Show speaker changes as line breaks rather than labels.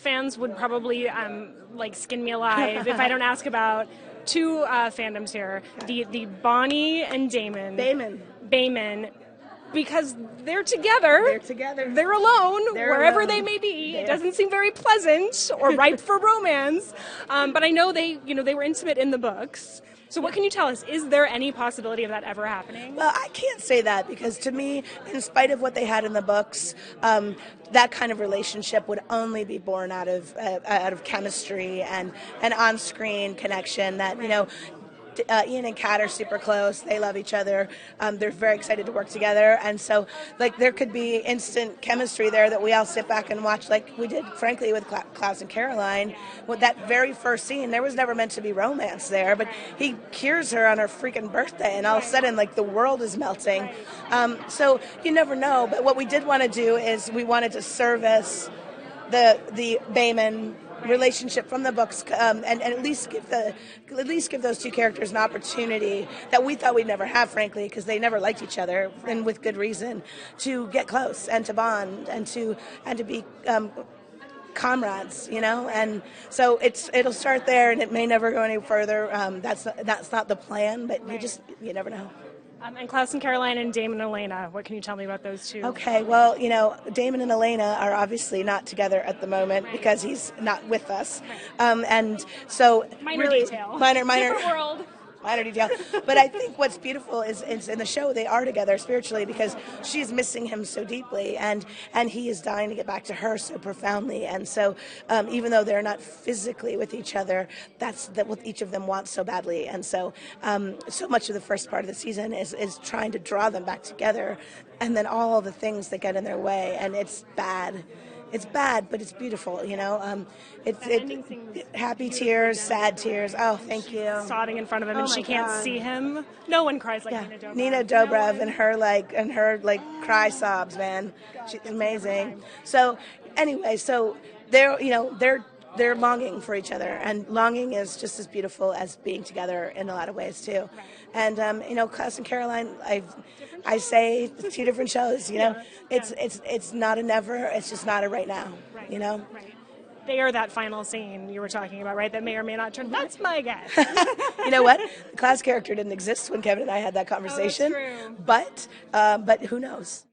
fans would probably like skin me alive if I don't ask about two fandoms here: the Bonnie and Bayman, because they're together.
They're together.
They're alone,
They're
wherever
alone.
they may be.
Yeah.
It doesn't seem very pleasant or ripe for romance. But I know they were intimate in the books. So what can you tell us? Is there any possibility of that ever happening?
Well, I can't say that because to me, in spite of what they had in the books, that kind of relationship would only be born out of chemistry and an on-screen connection. That Ian and Kat are super close. They love each other. They're very excited to work together, and so like there could be instant chemistry there that we all sit back and watch, like we did, frankly, with Klaus and Caroline. With that very first scene, there was never meant to be romance there, but he cures her on her freaking birthday, and all of a sudden, like the world is melting. So you never know. But what we did want to do is we wanted to service the Bayman relationship from the books, and at least give those two characters an opportunity that we thought we'd never have, frankly, because they never liked each other, and with good reason, to get close and to bond and to be comrades, and so it'll start there, and it may never go any further. That's not the plan, but you never know.
And Klaus and Caroline and Damon and Elena, what can you tell me about those two?
Okay, well, Damon and Elena are obviously not together at the moment because he's not with us. And so
minor detail.
Minor
Different world.
Minor detail. But I think what's beautiful is in the show they are together spiritually because she's missing him so deeply, and he is dying to get back to her so profoundly. And so even though they're not physically with each other, that's what each of them wants so badly. And so so much of the first part of the season is trying to draw them back together, and then all the things that get in their way, and it's bad. It's bad, but it's beautiful, happy tears, sad tears. Oh, thank you.
Sobbing in front of him, and she can't see him. No one cries like Nina Dobrev.
Nina Dobrev and her cry sobs, man. She's amazing. So anyway, they're longing for each other, and longing is just as beautiful as being together in a lot of ways too. And Klaus and Caroline, I say it's two different shows. It's not a never. It's just not a right now.
Right. They are that final scene you were talking about, right? That may or may not turn. That's my guess.
You know what? The Klaus character didn't exist when Kevin and I had that conversation.
Oh, that's true.
But who knows?